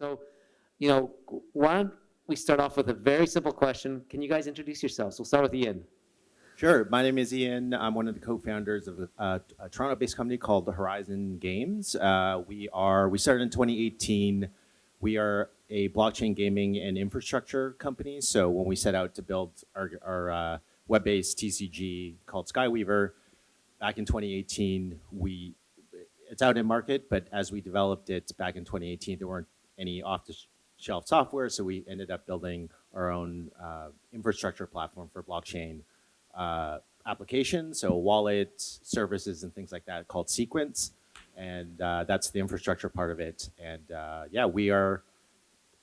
So, why don't we start off with a very simple question? Can you guys introduce yourselves? We'll start with Ian. Sure. My name is Ian. I'm one of the co-founders of a Toronto-based company called the Horizon Games. We started in 2018. We are a blockchain gaming and infrastructure company. So when we set out to build our web-based TCG called Skyweaver back in 2018, it's out in market. But as we developed it back in 2018, there weren't any off-the-shelf software. So we ended up building our own infrastructure platform for blockchain applications, so wallets, services, and things like that called Sequence, and that's the infrastructure part of it. And yeah, we are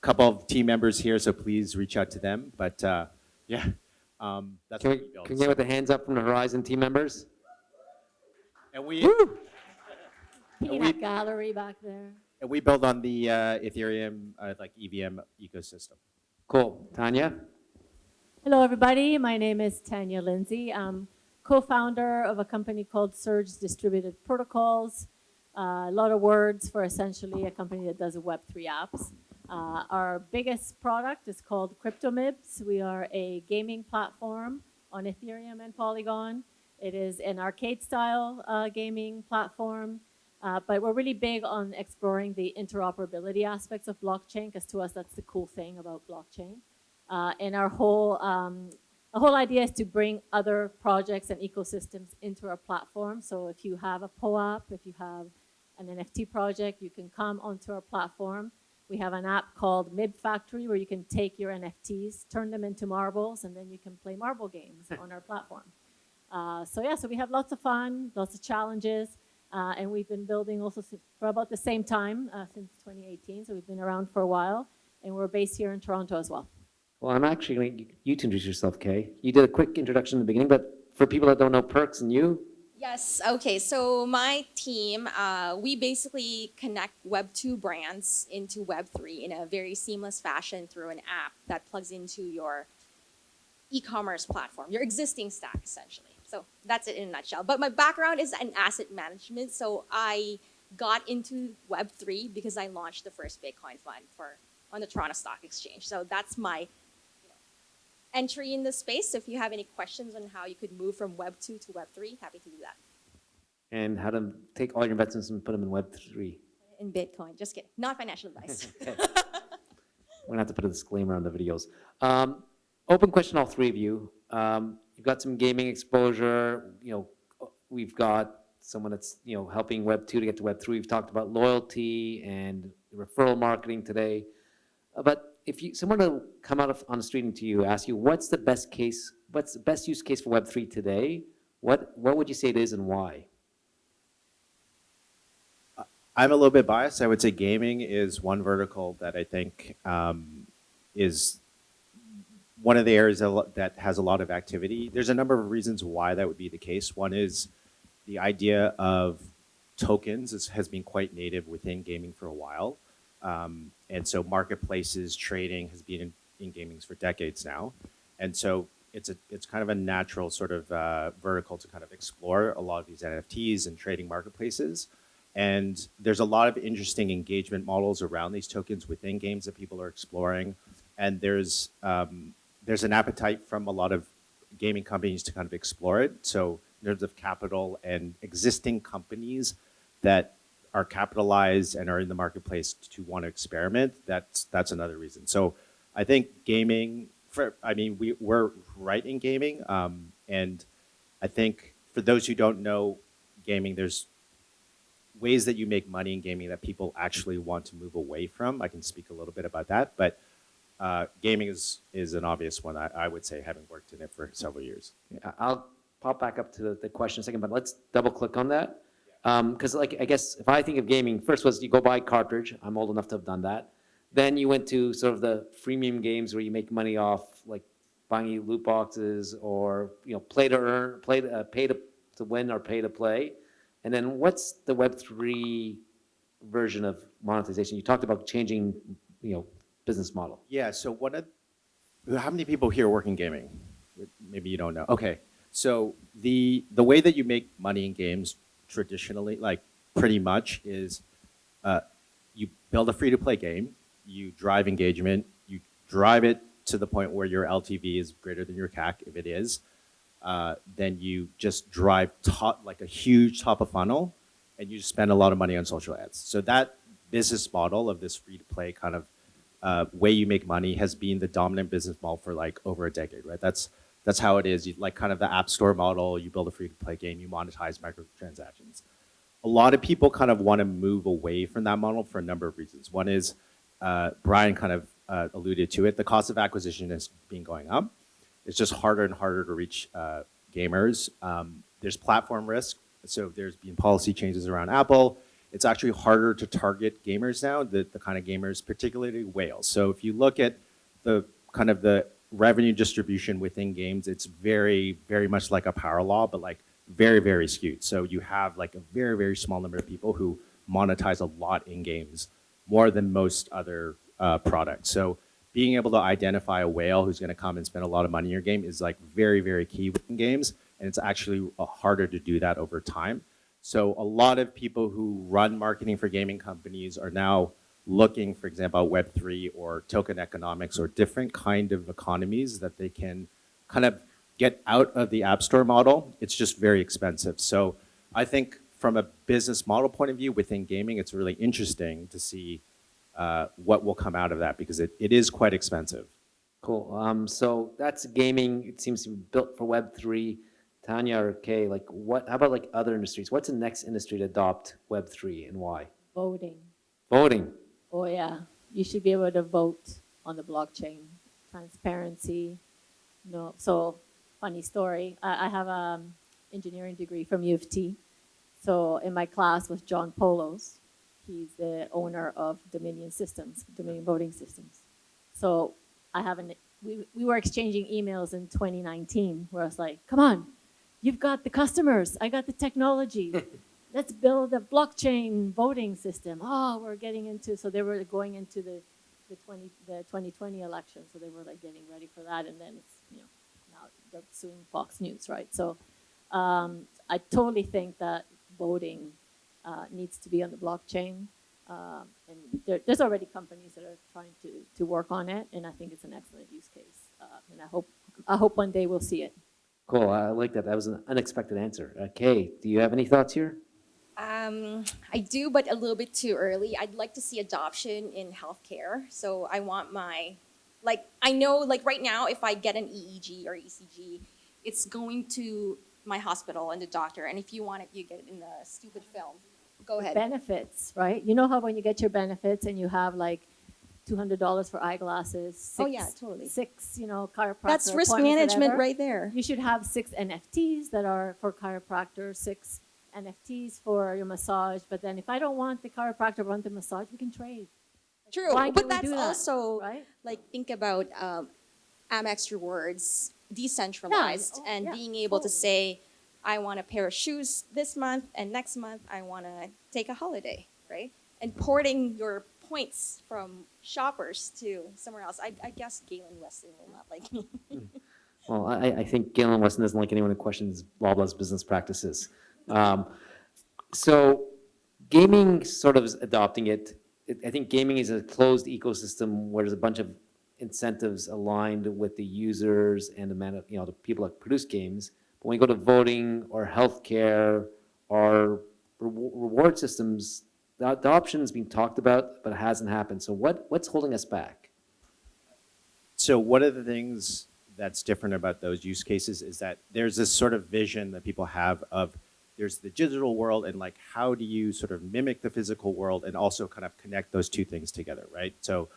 a couple of team members here, so please reach out to them. But yeah, that's what we built. Can we get with the hands up from the Horizon team members? And we Peanut gallery back there. And we build on the Ethereum like EVM ecosystem. Cool. Tanya? Hello, everybody. My name is Tanya Lindsay. I'm co-founder of a company called Surge Distributed Protocols. A lot of words for essentially a company that does Web3 apps. Our biggest product is called CryptoMibs. We are a gaming platform on Ethereum and Polygon. It is an arcade-style gaming platform, but we're really big on exploring the interoperability aspects of blockchain, because to us, that's the cool thing about blockchain. And our whole idea is to bring other projects and ecosystems into our platform. So if you have a POAP, if you have an NFT project, you can come onto our platform. We have an app called Mib Factory where you can take your NFTs, turn them into marbles, and then you can play marble games on our platform. So we have lots of fun, lots of challenges, and we've been building also for about the same time, since 2018. So we've been around for a while, and we're based here in Toronto as well. Well, I'm actually going to you to introduce yourself, Kay. You did a quick introduction in the beginning, but for people that don't know PERCS and you? Yes, okay, so my team, we basically connect Web2 brands into Web3 in a very seamless fashion through an app that plugs into your e-commerce platform, your existing stack, essentially. So that's it in a nutshell. But my background is in asset management, so I got into Web3 because I launched the first Bitcoin fund on the Toronto Stock Exchange. So that's my entry in the space. So if you have any questions on how you could move from Web2 to Web3, happy to do that. And how to take all your investments and put them in Web3. In Bitcoin, just kidding. Not financial advice. Okay. We're going to have to put a disclaimer on the videos. Open question, all three of you. You've got some gaming exposure. We've got someone that's helping Web2 to get to Web3. We've talked about loyalty and referral marketing today. But if someone will come out on the street and to you, ask you, what's the best use case for Web3 today? What would you say it is and why? I'm a little bit biased. I would say gaming is one vertical that I think is one of the areas that has a lot of activity. There's a number of reasons why that would be the case. One is the idea of tokens has been quite native within gaming for a while. And so marketplaces, trading has been in gaming for decades now. And so it's kind of a natural sort of vertical to kind of explore a lot of these NFTs and trading marketplaces. And there's a lot of interesting engagement models around these tokens within games that people are exploring. And there's an appetite from a lot of gaming companies to kind of explore it. So in terms of capital and existing companies that are capitalized and are in the marketplace to want to experiment, that's another reason. So I think gaming, we're right in gaming. And I think for those who don't know gaming, there's ways that you make money in gaming that people actually want to move away from. I can speak a little bit about that, but gaming is an obvious one, I would say, having worked in it for several years. Yeah, I'll pop back up to the question in a second, but let's double click on that. Because I guess if I think of gaming, first was you go buy a cartridge. I'm old enough to have done that. Then you went to sort of the freemium games where you make money off like buying loot boxes or play to earn, pay to win or pay to play. And then what's the Web3 version of monetization? You talked about changing business model. Yeah. So how many people here work in gaming? Maybe you don't know. Okay. So the way that you make money in games traditionally, like pretty much, is you build a free-to-play game, you drive engagement, you drive it to the point where your LTV is greater than your CAC, if it is, then you just drive like a huge top of funnel, and you spend a lot of money on social ads. So that business model of this free-to-play kind of way you make money has been the dominant business model for like over a decade, right? That's how it is. You, like kind of the app store model, you build a free-to-play game, you monetize microtransactions. A lot of people kind of want to move away from that model for a number of reasons. One is, Brian kind of alluded to it, the cost of acquisition has been going up. It's just harder and harder to reach gamers. There's platform risk. So there's been policy changes around Apple. It's actually harder to target gamers now, the kind of gamers, particularly whales. So if you look at the kind of the revenue distribution within games, it's very, very much like a power law, but like very, very skewed. So you have like a very, very small number of people who monetize a lot in games, more than most other products. So being able to identify a whale who's going to come and spend a lot of money in your game is like very, very key within games. And it's actually harder to do that over time. So a lot of people who run marketing for gaming companies are now looking, for example, at Web3 or token economics or different kind of economies that they can kind of get out of the app store model. It's just very expensive. So I think from a business model point of view within gaming, it's really interesting to see what will come out of that, because it is quite expensive. Cool. So that's gaming. It seems to be built for Web3. Tanya or Kay, like how about like other industries? What's the next industry to adopt Web3 and why? Voting. Voting. Oh yeah, you should be able to vote on the blockchain. Transparency. No, so funny story. I have an engineering degree from U of T. So in my class was John Polos. He's the owner of Dominion Systems, Dominion Voting Systems. So we were exchanging emails in 2019 where I was like, come on, you've got the customers, I got the technology. Let's build a blockchain voting system. Oh, we're getting into, so they were going into the 2020 election. So they were like getting ready for that. And then it's, now they're suing Fox News, right? So I totally think that voting needs to be on the blockchain. And there's already companies that are trying to work on it. And I think it's an excellent use case. And I hope one day we'll see it. Cool. I like that. That was an unexpected answer. Kay, do you have any thoughts here? I do, but a little bit too early. I'd like to see adoption in healthcare. So I want I know like right now, if I get an EEG or ECG, it's going to my hospital and the doctor. And if you want it, you get it in a stupid film. Go ahead. Benefits, right? You know how when you get your benefits and you have like $200 for eyeglasses. Oh yeah, totally. 6, chiropractor. That's risk management right there. You should have 6 NFTs that are for chiropractor, 6 NFTs for your massage. But then if I don't want the chiropractor, I want the massage, we can trade. True, Why but can't we that's do that, also right? like think about Amex Rewards, decentralized, and being able to say, I want a pair of shoes this month, and next month I want to take a holiday, right? And porting your points from shoppers to somewhere else. I guess Galen Weston will not like me. Well, I think Galen Weston doesn't like anyone who questions Loblaws business practices. So gaming sort of is adopting it. I think gaming is a closed ecosystem where there's a bunch of incentives aligned with the users and the people that produce games. But when you go to voting or healthcare or reward systems, the adoption is being talked about, but it hasn't happened. So what's holding us back? So one of the things that's different about those use cases is that there's this sort of vision that people have of there's the digital world and like how do you sort of mimic the physical world and also kind of connect those two things together, right? So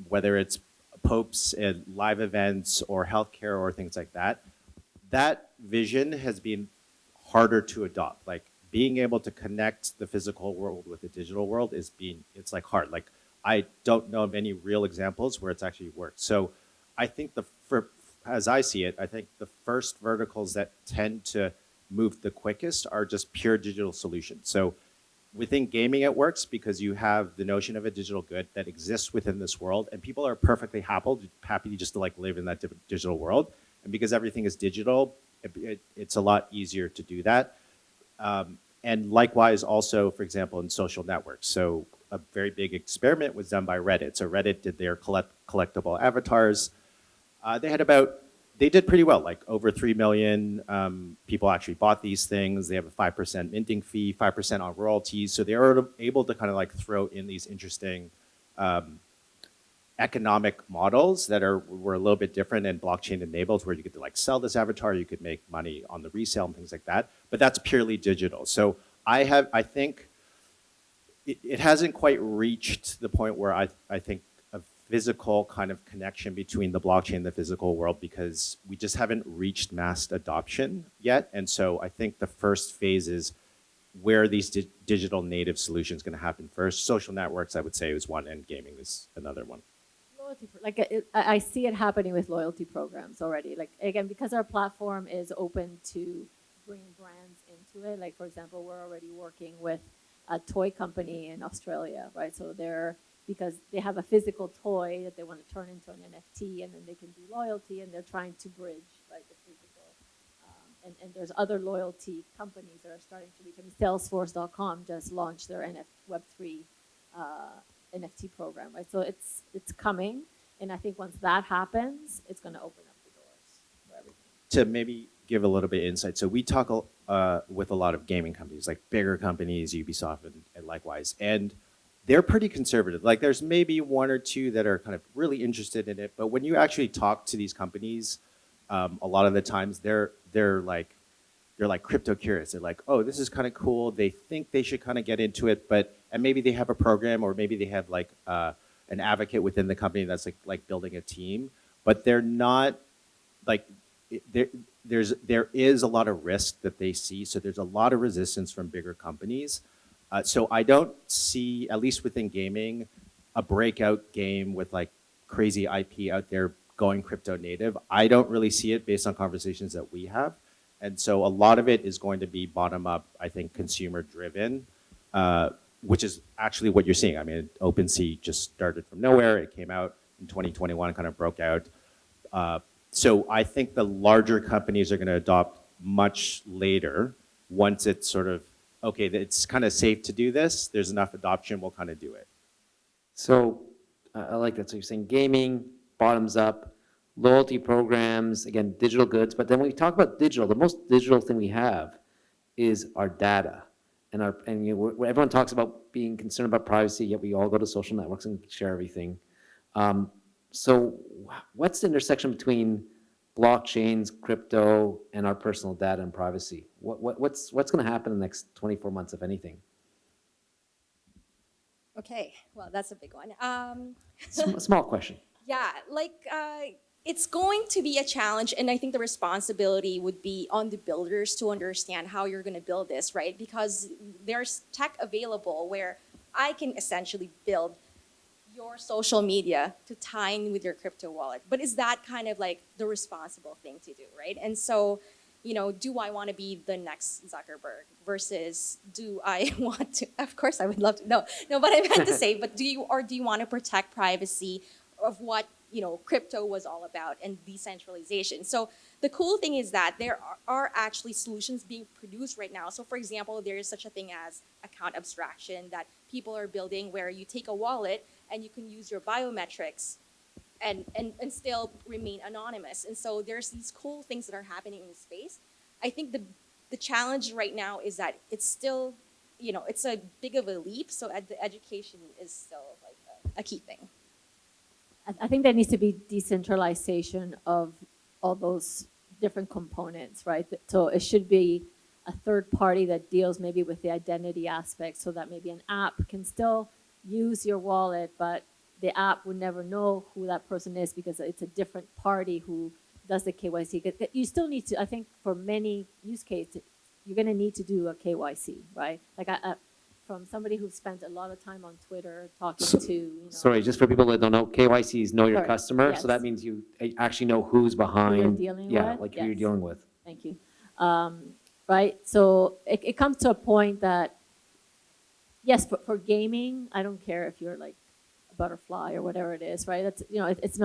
whether it's popes and live events or healthcare or things like that, that vision has been harder to adopt. Like being able to connect the physical world with the digital world it's like hard. Like I don't know of any real examples where it's actually worked. So I think as I see it, I think the first verticals that tend to move the quickest are just pure digital solutions. So within gaming, it works because you have the notion of a digital good that exists within this world, and people are perfectly happy just to like live in that digital world. And because everything is digital, it's a lot easier to do that. And likewise, also, for example, in social networks. So a very big experiment was done by Reddit. So Reddit did their collectible avatars. They did pretty well, like over 3 million people actually bought these things. They have a 5% minting fee, 5% on royalties. So they were able to kind of like throw in these interesting economic models that were a little bit different and blockchain enabled, where you could like sell this avatar, you could make money on the resale and things like that. But that's purely digital. So I think it hasn't quite reached the point where I think a physical kind of connection between the blockchain and the physical world, because we just haven't reached mass adoption yet. And so I think the first phase is where are these digital native solutions going to happen first. Social networks, I would say, is one, and gaming is another one. Loyalty, I see it happening with loyalty programs already. Like, again, because our platform is open to bringing brands into it. Like, for example, we're already working with a toy company in Australia, right? So because they have a physical toy that they want to turn into an NFT, and then they can do loyalty, and they're trying to bridge like the physical. And there's other loyalty companies that are starting to reach. I mean, Salesforce.com just launched their Web3 NFT program, right? So it's coming, and I think once that happens, it's going to open up the doors for everything. To maybe give a little bit of insight, so we talk with a lot of gaming companies, like bigger companies, Ubisoft and likewise, and they're pretty conservative. Like there's maybe one or two that are kind of really interested in it, but when you actually talk to these companies, a lot of the times they're like crypto curious. They're like, oh, this is kind of cool. They think they should kind of get into it, and maybe they have a program, or maybe they have like an advocate within the company that's like building a team, but they're not like there is a lot of risk that they see. So there's a lot of resistance from bigger companies. So I don't see, at least within gaming, a breakout game with like crazy IP out there going crypto native. I don't really see it based on conversations that we have. And so a lot of it is going to be bottom up, I think, consumer driven, which is actually what you're seeing. I mean, OpenSea just started from nowhere. It came out in 2021, kind of broke out. So I think the larger companies are going to adopt much later once it's sort of, okay, it's kind of safe to do this. There's enough adoption, we'll kind of do it. So I like that. So you're saying gaming, bottoms up, loyalty programs, again, digital goods. But then when we talk about digital, the most digital thing we have is our data. And everyone talks about being concerned about privacy, yet we all go to social networks and share everything. So what's the intersection between blockchains, crypto, and our personal data and privacy? What's going to happen in the next 24 months, if anything? Okay, well, that's a big one. Small question. Yeah, it's going to be a challenge, and I think the responsibility would be on the builders to understand how you're going to build this, right? Because there's tech available where I can essentially build your social media to tie in with your crypto wallet. But is that kind of like the responsible thing to do, right? And so, do I want to be the next Zuckerberg versus do I want to? Of course, I would love to. No, but I meant to say, but do you want to protect privacy of what crypto was all about and decentralization? So the cool thing is that there are actually solutions being produced right now. So for example, there is such a thing as account abstraction that people are building, where you take a wallet and you can use your biometrics and still remain anonymous. And so there's these cool things that are happening in the space. I think the challenge right now is that it's still, it's a big of a leap. So the education is still like a key thing. I think there needs to be decentralization of all those different components, right? So it should be a third party that deals maybe with the identity aspect, so that maybe an app can still use your wallet, but the app would never know who that person is because it's a different party who does the KYC. You still need to, I think for many use cases, you're going to need to do a KYC, right? Like from somebody who spent a lot of time on Twitter talking to, Sorry, just for people that don't know, KYC is know your Sorry, customer. yes. So that means you actually know who's behind. Who you're dealing yeah, with? like who you're Yes. dealing with. Thank you. Right, so it comes to a point that, yes, for gaming, I don't care if you're like a butterfly or whatever it is, right? That's it's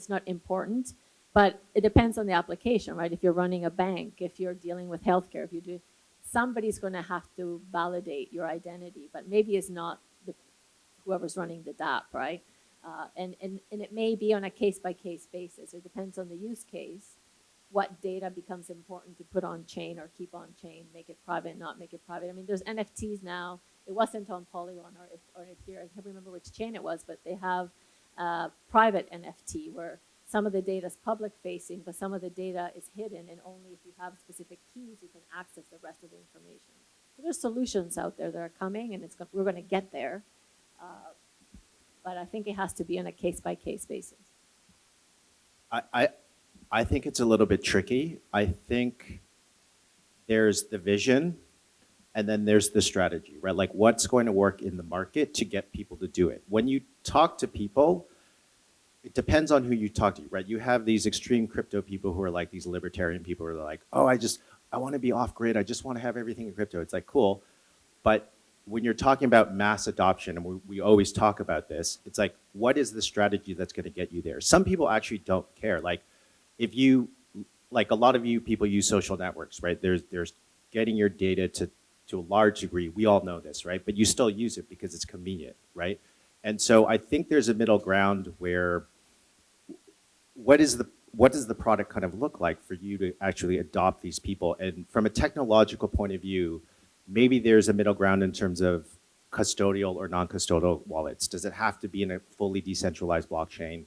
not important, but it depends on the application, right? If you're running a bank, if you're dealing with healthcare, if you do, somebody's going to have to validate your identity, but maybe it's not whoever's running the DApp, right? And it may be on a case-by-case basis. It depends on the use case, what data becomes important to put on chain or keep on chain, make it private, not make it private. I mean, there's NFTs now. It wasn't on Polygon or Ethereum. I can't remember which chain it was, but they have private NFT where some of the data is public facing, but some of the data is hidden, and only if you have specific keys, you can access the rest of the information. So there's solutions out there that are coming, and we're going to get there. But I think it has to be on a case-by-case basis. I think it's a little bit tricky. I think there's the vision and then there's the strategy, right? Like what's going to work in the market to get people to do it. When you talk to people, it depends on who you talk to, right? You have these extreme crypto people who are like these libertarian people who are like, oh, I want to be off grid. I just want to have everything in crypto. It's like, cool. But when you're talking about mass adoption, and we always talk about this, it's like, what is the strategy that's going to get you there? Some people actually don't care. Like if you, like a lot of you people use social networks, right? There's getting your data to a large degree. We all know this, right? But you still use it because it's convenient, right? And so I think there's a middle ground where what does the product kind of look like for you to actually adopt these people? And from a technological point of view, maybe there's a middle ground in terms of custodial or non-custodial wallets. Does it have to be in a fully decentralized blockchain?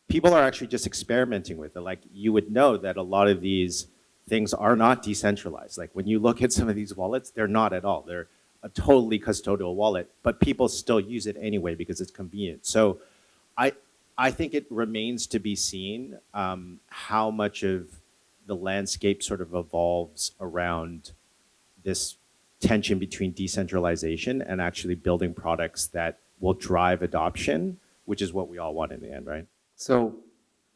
People are actually just experimenting with it. Like you would know that a lot of these things are not decentralized. Like when you look at some of these wallets, they're not at all. They're a totally custodial wallet, but people still use it anyway because it's convenient. So I think it remains to be seen how much of the landscape sort of evolves around this tension between decentralization and actually building products that will drive adoption, which is what we all want in the end, right? So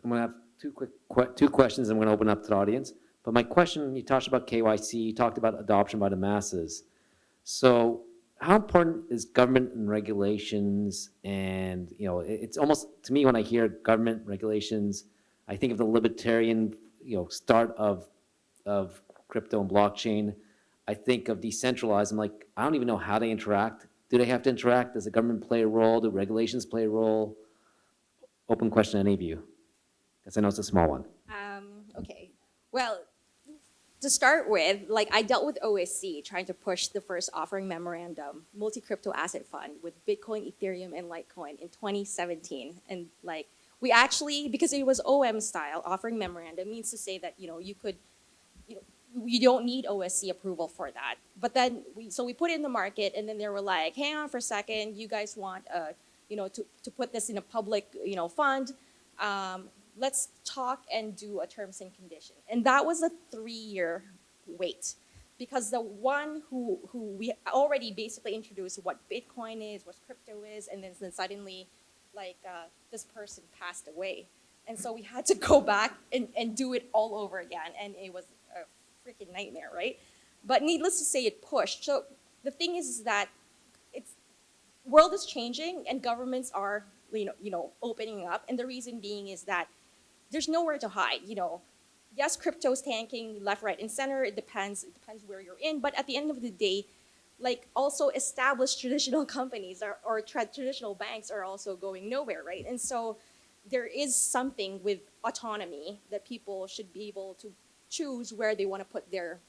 I'm going to have two questions I'm going to open up to the audience. But my question, you talked about KYC, you talked about adoption by the masses. So how important is government and regulations? And, you know, it's almost, to me, when I hear government regulations, I think of the libertarian, you know, start of crypto and blockchain. I think of decentralized. I'm like, I don't even know how they interact. Do they have to interact? Does the government play a role? Do regulations play a role? Open question to any of you, because I know it's a small one. Okay. Well, to start with, like I dealt with OSC trying to push the first offering memorandum, multi-crypto asset fund with Bitcoin, Ethereum, and Litecoin in 2017. And like we actually, because it was OM style, offering memorandum means to say that, you know, you could, you know, you don't need OSC approval for that. But then we put it in the market, and then they were like, hang on for a second, you guys want you know, to put this in a public, you know, fund. Let's talk and do a terms and condition. And that was a 3-year wait, because the one who we already basically introduced what Bitcoin is, what crypto is, and then suddenly, like this person passed away. And so we had to go back and do it all over again. And it was a freaking nightmare, right? But needless to say, it pushed. So the thing is that world is changing and governments are, you know, opening up. And the reason being is that there's nowhere to hide. You know, yes, crypto's tanking left, right, and center. It depends where you're in. But at the end of the day, like also established traditional companies or traditional banks are also going nowhere, right? And so there is something with autonomy that people should be able to choose where they want to put their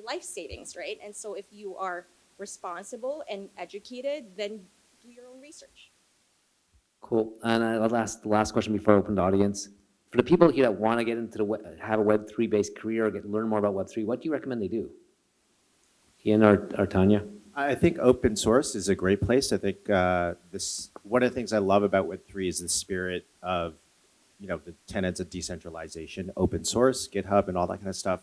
life savings, right? And so if you are responsible and educated, then do your own research. Cool. And I'll ask the last question before I open the audience. For the people here that want to get into have a Web3 based career or learn more about Web3, what do you recommend they do? Ian or Tanya? I think open source is a great place. I think one of the things I love about Web3 is the spirit of, you know, the tenets of decentralization. Open source, GitHub, and all that kind of stuff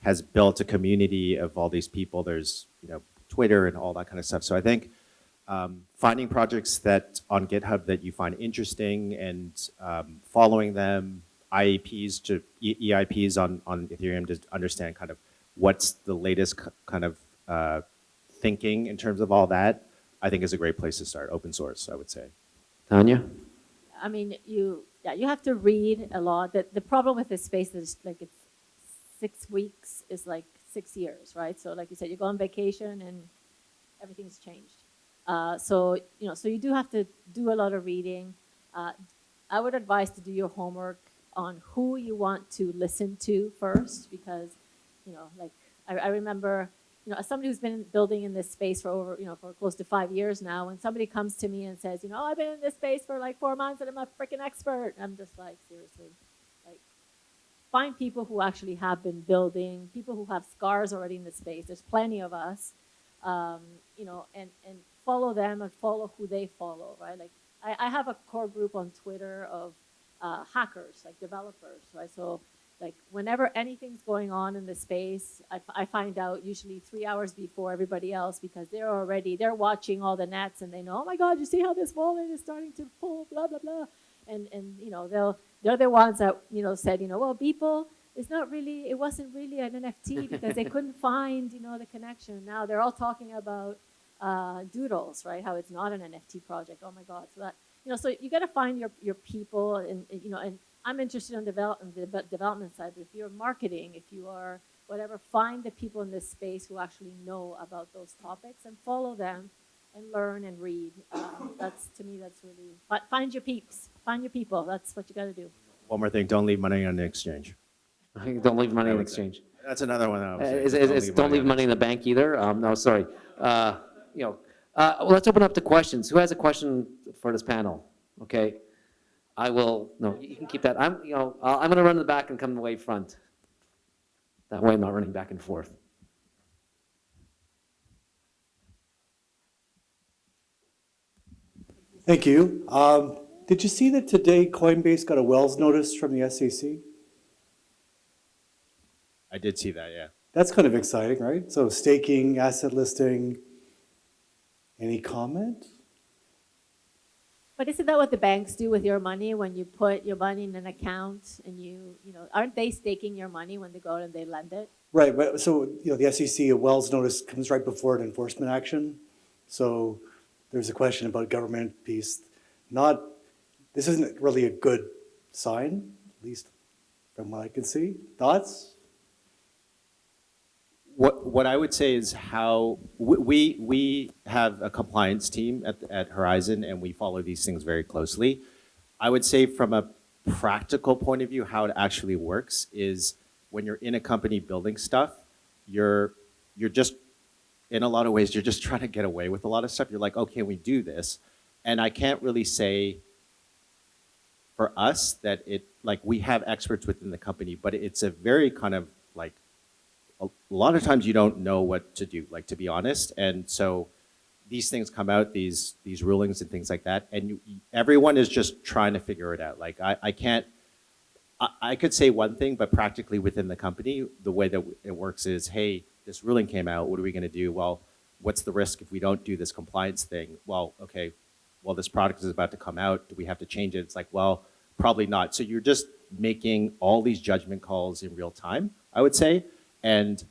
has built a community of all these people. There's, you know, Twitter and all that kind of stuff. So I think finding projects that on GitHub that you find interesting and following them, EIPs on Ethereum to understand kind of what's the latest kind of thinking in terms of all that, I think is a great place to start. Open source, I would say. Tanya? I mean, you have to read a lot. The problem with this space is like it's 6 weeks is like 6 years, right? So like you said, you go on vacation and everything's changed. So so you do have to do a lot of reading. I would advise to do your homework on who you want to listen to first, because like I remember, as somebody who's been building in this space for over, for close to 5 years now, when somebody comes to me and says, I've been in this space for like 4 months and I'm a freaking expert, I'm just like, seriously, like, find people who actually have been building, people who have scars already in the space. There's plenty of us, and follow them and follow who they follow, right? Like, I have a core group on Twitter of hackers, like developers, right? So like whenever anything's going on in the space, I find out usually 3 hours before everybody else, because they're watching all the nets and they know, oh my God, you see how this wallet is starting to pull, blah, blah, blah. And they're the ones that, said, well, Beeple, it wasn't really an NFT because they couldn't find, the connection. Now they're all talking about Doodles, right? How it's not an NFT project. Oh my God. So that, so you got to find your people, and I'm interested in the development side, but if you're marketing, if you are whatever, find the people in this space who actually know about those topics and follow them and learn and read. To me, that's really, but find your peeps, find your people. That's what you got to do. One more thing, don't leave money on the exchange. Don't leave money in would exchange. That's another one. I would say. Don't leave money in the bank either. No, sorry. Well, let's open up to questions. Who has a question for this panel? Okay. I will. No, you can keep that. I'm going to run to the back and come the way front. That way, I'm not running back and forth. Thank you. Did you see that today Coinbase got a Wells notice from the SEC? I did see that, yeah. That's kind of exciting, right? So staking, asset listing. Any comment? But isn't that what the banks do with your money when you put your money in an account and aren't they staking your money when they go out and they lend it? Right, but so the SEC, a Wells notice comes right before an enforcement action. So there's a question about government piece. This isn't really a good sign, at least from what I can see. Thoughts? What I would say is how we have a compliance team at Horizon, and we follow these things very closely. I would say from a practical point of view, how it actually works is when you're in a company building stuff, you're just, in a lot of ways, you're just trying to get away with a lot of stuff. You're like, okay, we do this. And I can't really say for us that we have experts within the company, but it's a very kind of like, a lot of times you don't know what to do, to be honest. And so these things come out, these rulings and things like that, and everyone is just trying to figure it out. I could say one thing, but practically within the company, the way that it works is, hey, this ruling came out, what are we gonna do? Well, what's the risk if we don't do this compliance thing? Well, okay, well, this product is about to come out, do we have to change it? It's like, well, probably not. So you're just making all these judgment calls in real time, I would say. And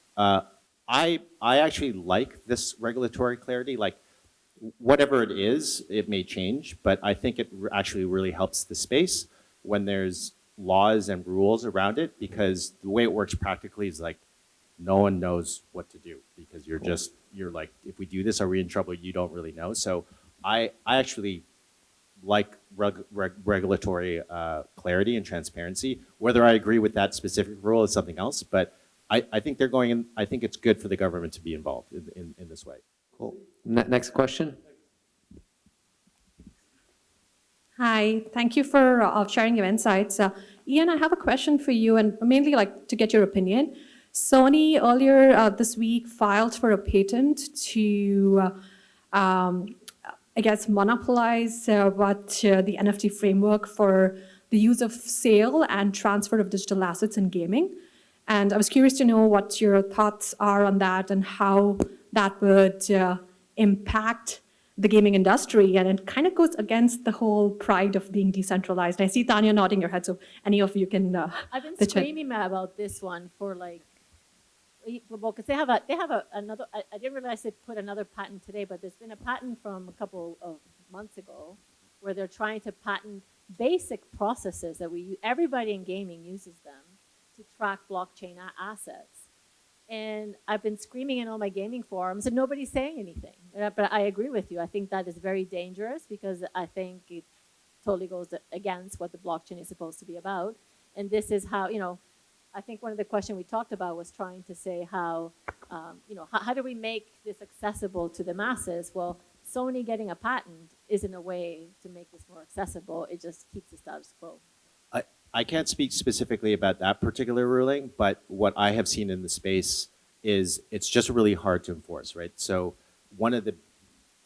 I actually like this regulatory clarity. Whatever it is, it may change, but I think it actually really helps the space when there's laws and rules around it, because the way it works practically is no one knows what to do, because you're like, if we do this, are we in trouble? You don't really know. So I actually like regulatory clarity and transparency. Whether I agree with that specific rule is something else, but I think they're going in. I think it's good for the government to be involved in this way. Cool. Next question. Hi, thank you for sharing your insights. Ian, I have a question for you, and mainly to get your opinion. Sony earlier this week filed for a patent to, I guess, monopolize the NFT framework for the use of sale and transfer of digital assets in gaming. And I was curious to know what your thoughts are on that and how that would impact the gaming industry. And it kind of goes against the whole pride of being decentralized. I see Tanya nodding your head, so any of you can I've been pitch in. screaming about this one for because they have another. I didn't realize they put another patent today, but there's been a patent from a couple of months ago where they're trying to patent basic processes that everybody in gaming uses them to track blockchain assets. And I've been screaming in all my gaming forums and nobody's saying anything. But I agree with you. I think that is very dangerous because I think it totally goes against what the blockchain is supposed to be about. And this is how, I think one of the questions we talked about was trying to say how, how do we make this accessible to the masses? Well, Sony getting a patent isn't a way to make this more accessible. It just keeps the status quo. I can't speak specifically about that particular ruling, but what I have seen in the space is it's just really hard to enforce, right? So one of the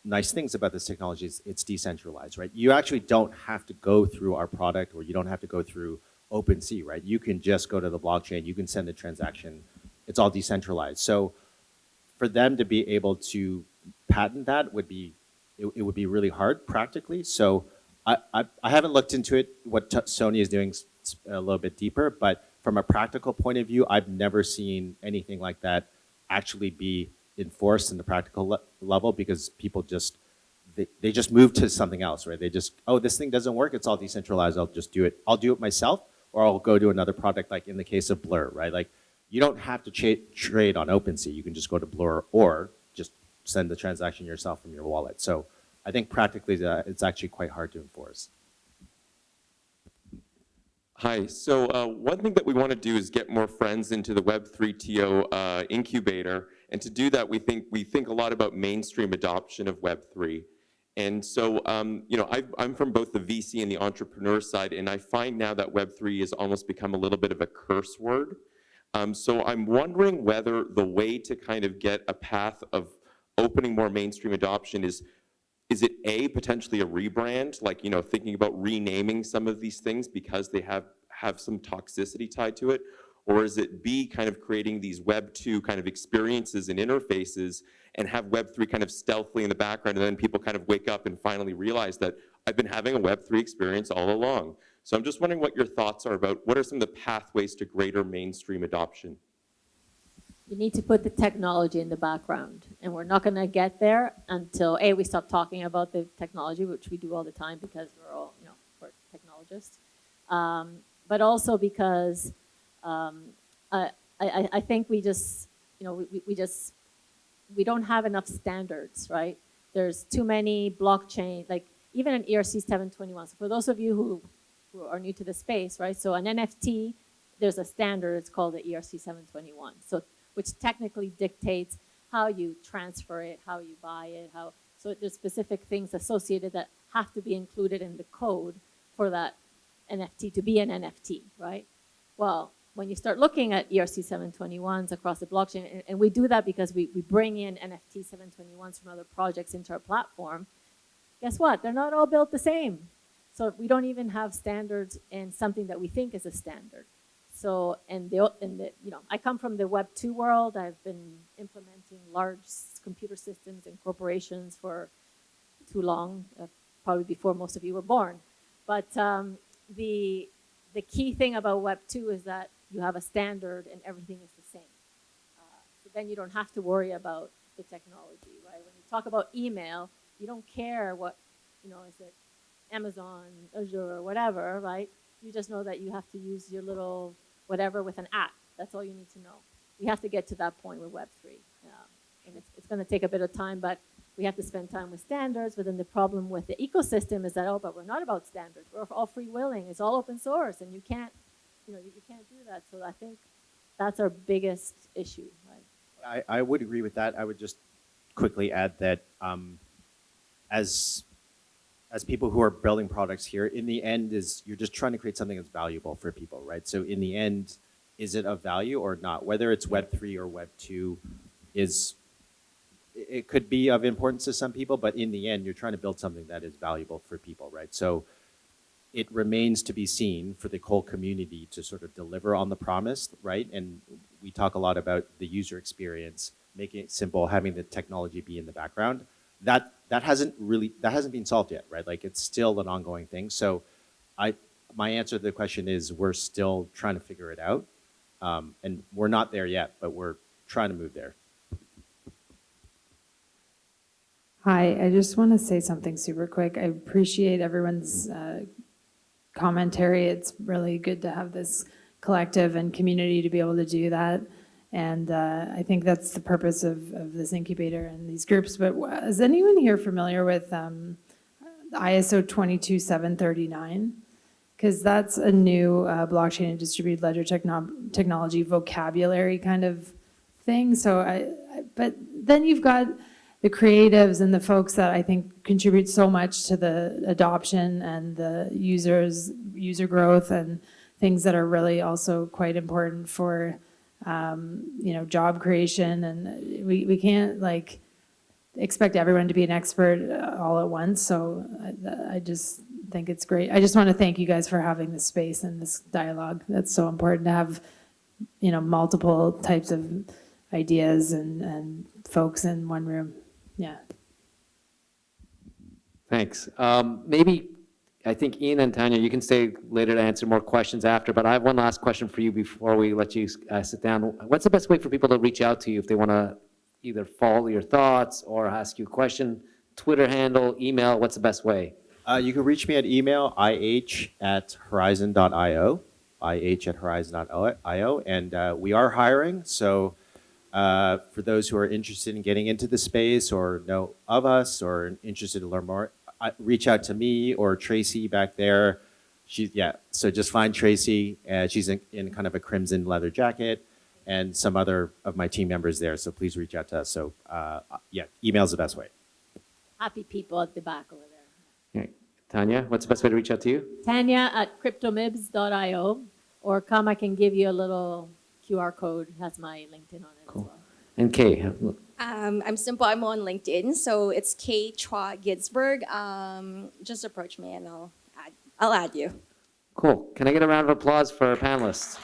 nice things about this technology is it's decentralized, right? You actually don't have to go through our product, or you don't have to go through OpenSea, right? You can just go to the blockchain, you can send a transaction, it's all decentralized. So for them to be able to patent that would be, it would be really hard practically. So I haven't looked into it, what Sony is doing a little bit deeper, but from a practical point of view, I've never seen anything like that actually be enforced in the practical level, because people just, they just move to something else, right? They just, oh, this thing doesn't work, it's all decentralized, I'll just do it. I'll do it myself, or I'll go to another product, like in the case of Blur, right? Like, you don't have to trade on OpenSea, you can just go to Blur or just send the transaction yourself from your wallet. So I think practically it's actually quite hard to enforce. Hi, so one thing that we want to do is get more friends into the Web3 TO incubator, and to do that, we think a lot about mainstream adoption of Web3. And so, I'm from both the VC and the entrepreneur side, and I find now that Web3 has almost become a little bit of a curse word. So I'm wondering whether the way to kind of get a path of opening more mainstream adoption is it A, potentially a rebrand, like, thinking about renaming some of these things because they have some toxicity tied to it? Or is it B, kind of creating these Web 2 kind of experiences and interfaces and have Web 3 kind of stealthily in the background, and then people kind of wake up and finally realize that I've been having a Web 3 experience all along? So I'm just wondering what your thoughts are about what are some of the pathways to greater mainstream adoption? You need to put the technology in the background, and we're not going to get there until A, we stop talking about the technology, which we do all the time because we're all, we're technologists, but also because I think we just, we don't have enough standards, right? There's too many blockchain, like even an ERC 721. So for those of you who are new to the space, right? So an NFT, there's a standard, it's called the ERC 721. So which technically dictates how you transfer it, how you buy it, so there's specific things associated that have to be included in the code for that NFT to be an NFT, right? Well, when you start looking at ERC 721s across the blockchain, and we do that because we bring in NFT 721s from other projects into our platform, guess what? They're not all built the same. So we don't even have standards in something that we think is a standard. So, I come from the Web 2 world. I've been implementing large computer systems in corporations for too long, probably before most of you were born. But the key thing about Web 2 is that you have a standard and everything is the same. So then you don't have to worry about the technology, right? When you talk about email, you don't care what, is it Amazon, Azure, or whatever, right? You just know that you have to use your little whatever with an app. That's all you need to know. We have to get to that point with Web3. And it's going to take a bit of time, but we have to spend time with standards. But then the problem with the ecosystem is that, but we're not about standards. We're all free-willing. It's all open source, and you can't do that. So I think that's our biggest issue, right? I would agree with that. I would just quickly add that as people who are building products here, in the end you're just trying to create something that's valuable for people, right? So in the end, is it of value or not? Whether it's Web3 or Web 2 it could be of importance to some people, but in the end, you're trying to build something that is valuable for people, right? So it remains to be seen for the whole community to sort of deliver on the promise, right? And we talk a lot about the user experience, making it simple, having the technology be in the background. That hasn't been solved yet, right? Like, it's still an ongoing thing. So my answer to the question is we're still trying to figure it out. And we're not there yet, but we're trying to move there. Hi, I just want to say something super quick. I appreciate everyone's commentary. It's really good to have this collective and community to be able to do that. And I think that's the purpose of this incubator and these groups. But is anyone here familiar with ISO 22739? Because that's a new blockchain and distributed ledger technology vocabulary kind of thing. So but then you've got the creatives and the folks that I think contribute so much to the adoption and the user growth and things that are really also quite important for job creation. And we can't like expect everyone to be an expert all at once. So I just think it's great. I just want to thank you guys for having this space and this dialogue. That's so important to have, multiple types of ideas and folks in one room. Yeah. Thanks. Maybe, I think Ian and Tanya, you can stay later to answer more questions after, but I have one last question for you before we let you sit down. What's the best way for people to reach out to you if they want to either follow your thoughts or ask you a question? Twitter handle, email, what's the best way? You can reach me at email, ih@horizon.io, ih@horizon.io, and we are hiring, so for those who are interested in getting into the space or know of us or interested to learn more, reach out to me or Tracy back there. So just find Tracy. She's in kind of a crimson leather jacket, and some other of my team members there, so please reach out to us. So email's the best way. Happy people at the back over there. Okay. Tanya, what's the best way to reach out to you? Tanya@cryptomibs.io, or I can give you a little QR code, has my LinkedIn on it as well. And Kay, I'm simple. I'm on LinkedIn, so it's Kay Chua Ginsburg. Just approach me and I'll add you. cool. Can I get a round of applause for our panelists?